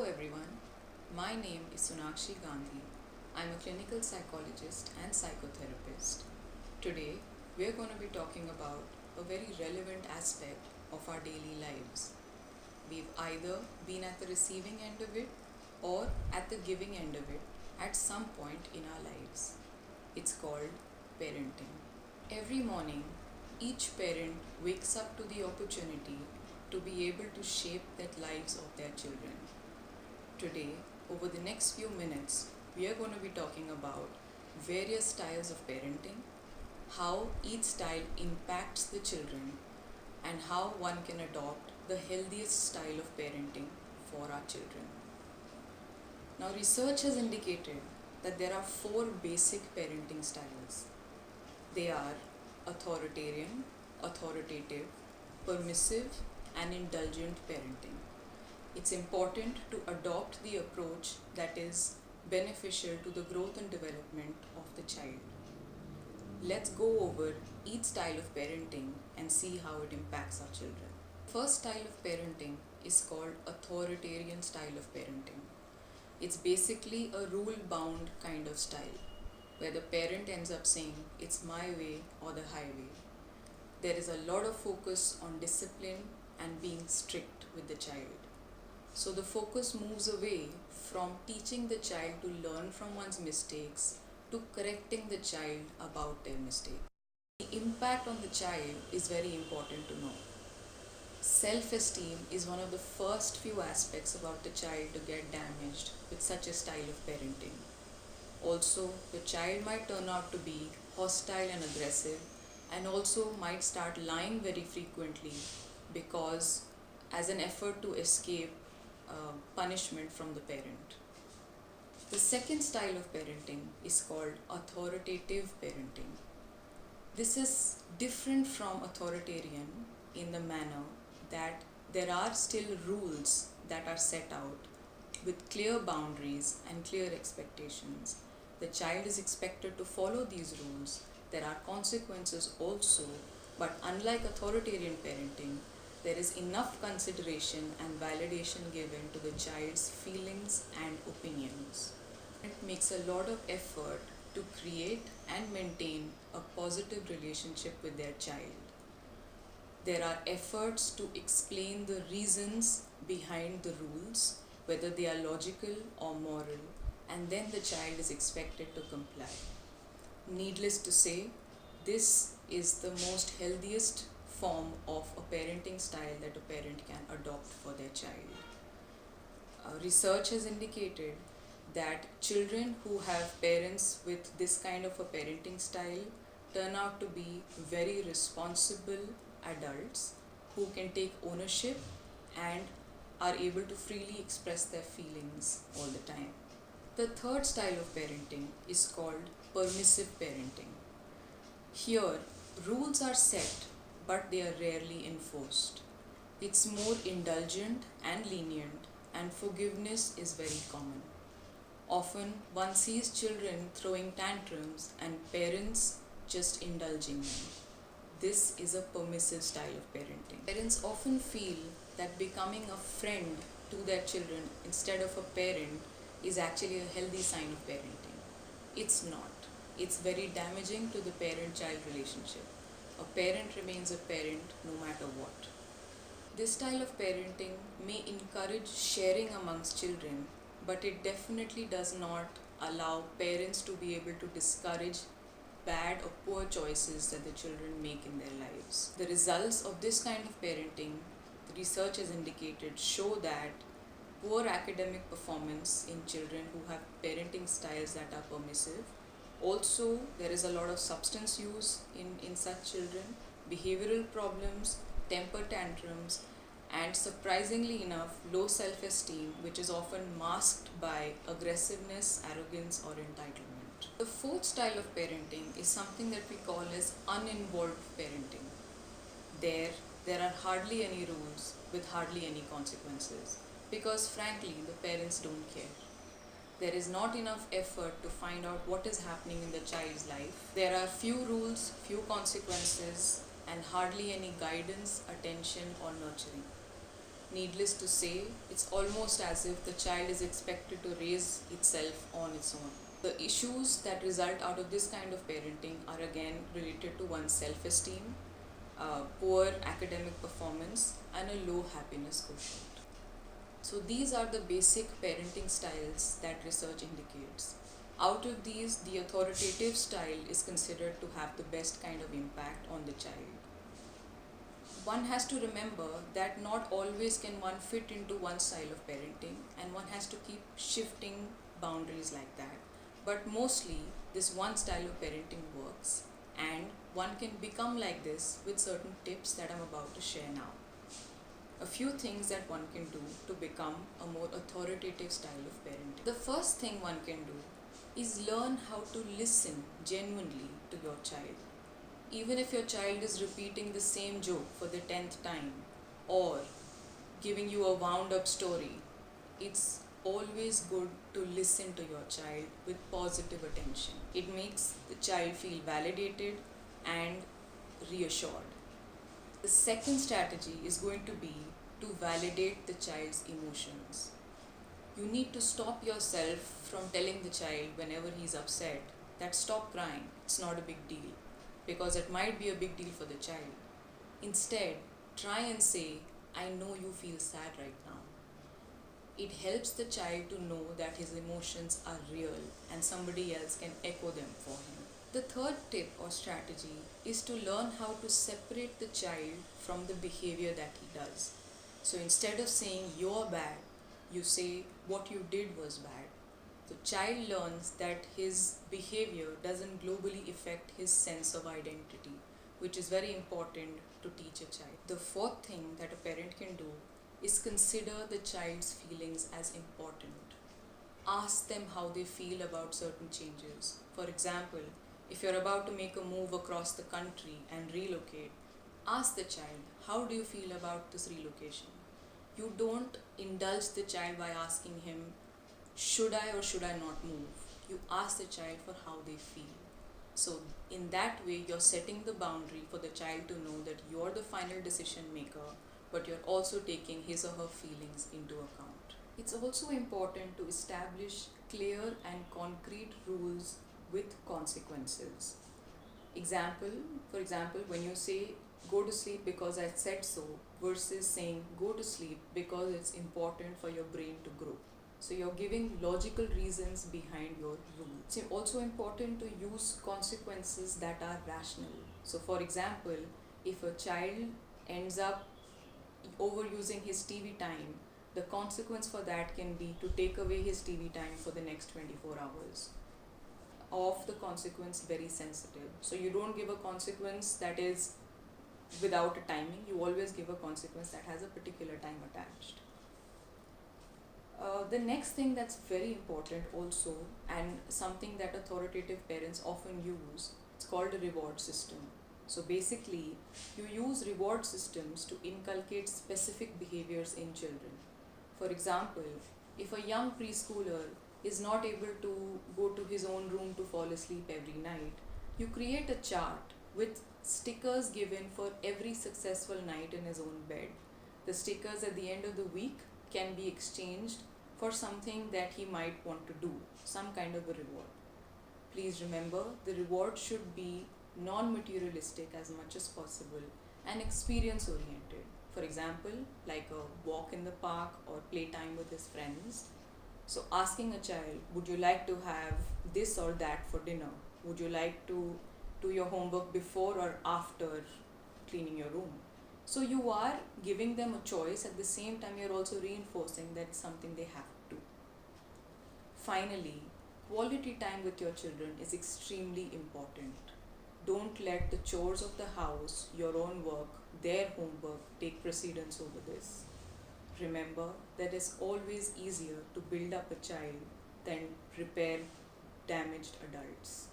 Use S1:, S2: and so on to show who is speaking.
S1: Hello everyone, my name is Sonakshi Gandhi. I'm a clinical psychologist and psychotherapist. Today, we're going to be talking about a very relevant aspect of our daily lives. We've either been at the receiving end of it or at the giving end of it at some point in our lives. It's called parenting. Every morning, each parent wakes up to the opportunity to be able to shape the lives of their children. Today, over the next few minutes, we are going to be talking about various styles of parenting, how each style impacts the children, and how one can adopt the healthiest style of parenting for our children. Now, research has indicated that there are four basic parenting styles. They are authoritarian, authoritative, permissive, and indulgent parenting. It's important to adopt the approach that is beneficial to the growth and development of the child. Let's go over each style of parenting and see how it impacts our children. First style of parenting is called authoritarian style of parenting. It's basically a rule-bound kind of style where the parent ends up saying it's my way or the highway. There is a lot of focus on discipline and being strict with the child. So the focus moves away from teaching the child to learn from one's mistakes to correcting the child about their mistake. The impact on the child is very important to know. Self-esteem is one of the first few aspects about the child to get damaged with such a style of parenting. Also, the child might turn out to be hostile and aggressive and also might start lying very frequently because as an effort to escape punishment from the parent. The second style of parenting is called authoritative parenting. This is different from authoritarian in the manner that there are still rules that are set out with clear boundaries and clear expectations. The child is expected to follow these rules. There are consequences also, but unlike authoritarian parenting, there is enough consideration and validation given to the child's feelings and opinions. It makes a lot of effort to create and maintain a positive relationship with their child. There are efforts to explain the reasons behind the rules, whether they are logical or moral, and then the child is expected to comply. Needless to say, this is the most healthiest form of a parenting style that a parent can adopt for their child. Research has indicated that children who have parents with this kind of a parenting style turn out to be very responsible adults who can take ownership and are able to freely express their feelings all the time. The third style of parenting is called permissive parenting. Here, rules are set, but they are rarely enforced. It's more indulgent and lenient, and forgiveness is very common. Often, one sees children throwing tantrums and parents just indulging them. This is a permissive style of parenting. Parents often feel that becoming a friend to their children instead of a parent is actually a healthy sign of parenting. It's not. It's very damaging to the parent-child relationship. A parent remains a parent no matter what. This style of parenting may encourage sharing amongst children, but it definitely does not allow parents to be able to discourage bad or poor choices that the children make in their lives. The results of this kind of parenting, the research has indicated, show that poor academic performance in children who have parenting styles that are permissive. Also, there is a lot of substance use in such children, behavioral problems, temper tantrums, and surprisingly enough, low self-esteem, which is often masked by aggressiveness, arrogance, or entitlement. The fourth style of parenting is something that we call as uninvolved parenting. There are hardly any rules with hardly any consequences because frankly, the parents don't care. There is not enough effort to find out what is happening in the child's life. There are few rules, few consequences, and hardly any guidance, attention, or nurturing. Needless to say, it's almost as if the child is expected to raise itself on its own. The issues that result out of this kind of parenting are again related to one's self esteem, poor academic performance, and a low happiness quotient. So, these are the basic parenting styles that research indicates. Out of these, the authoritative style is considered to have the best kind of impact on the child. One has to remember that not always can one fit into one style of parenting, and one has to keep shifting boundaries like that. But mostly, this one style of parenting works, and one can become like this with certain tips that I'm about to share now. A few things that one can do to become a more authoritative style of parenting. The first thing one can do is learn how to listen genuinely to your child. Even if your child is repeating the same joke for the 10th time or giving you a wound up story, it's always good to listen to your child with positive attention. It makes the child feel validated and reassured. The second strategy is going to be to validate the child's emotions. You need to stop yourself from telling the child whenever he's upset that stop crying, it's not a big deal, because it might be a big deal for the child. Instead, try and say, I know you feel sad right now. It helps the child to know that his emotions are real and somebody else can echo them for him. The third tip or strategy is to learn how to separate the child from the behavior that he does. So instead of saying you're bad, you say what you did was bad. The child learns that his behavior doesn't globally affect his sense of identity, which is very important to teach a child. The fourth thing that a parent can do is consider the child's feelings as important. Ask them how they feel about certain changes. For example, if you're about to make a move across the country and relocate, ask the child, how do you feel about this relocation? You don't indulge the child by asking him, should I or should I not move? You ask the child for how they feel. So in that way, you're setting the boundary for the child to know that you're the final decision maker, but you're also taking his or her feelings into account. It's also important to establish clear and concrete rules with consequences. For example, when you say go to sleep because I said so versus saying go to sleep because it's important for your brain to grow. So you're giving logical reasons behind your rule. It's also important to use consequences that are rational. So for example, if a child ends up overusing his TV time, the consequence for that can be to take away his TV time for the next 24 hours. Of the consequence very sensitive. So you don't give a consequence that is without a timing, you always give a consequence that has a particular time attached. The next thing that's very important also, and something that authoritative parents often use, it's called a reward system. So basically, you use reward systems to inculcate specific behaviors in children. For example, if a young preschooler is not able to go to his own room to fall asleep every night, you create a chart with stickers given for every successful night in his own bed. The stickers at the end of the week can be exchanged for something that he might want to do, some kind of a reward. Please remember, the reward should be non-materialistic as much as possible and experience-oriented. For example, like a walk in the park or playtime with his friends. So asking a child, would you like to have this or that for dinner? Would you like to do your homework before or after cleaning your room? So you are giving them a choice, at the same time you're also reinforcing that it's something they have to do. Finally, quality time with your children is extremely important. Don't let the chores of the house, your own work, their homework take precedence over this. Remember that it's always easier to build up a child than repair damaged adults.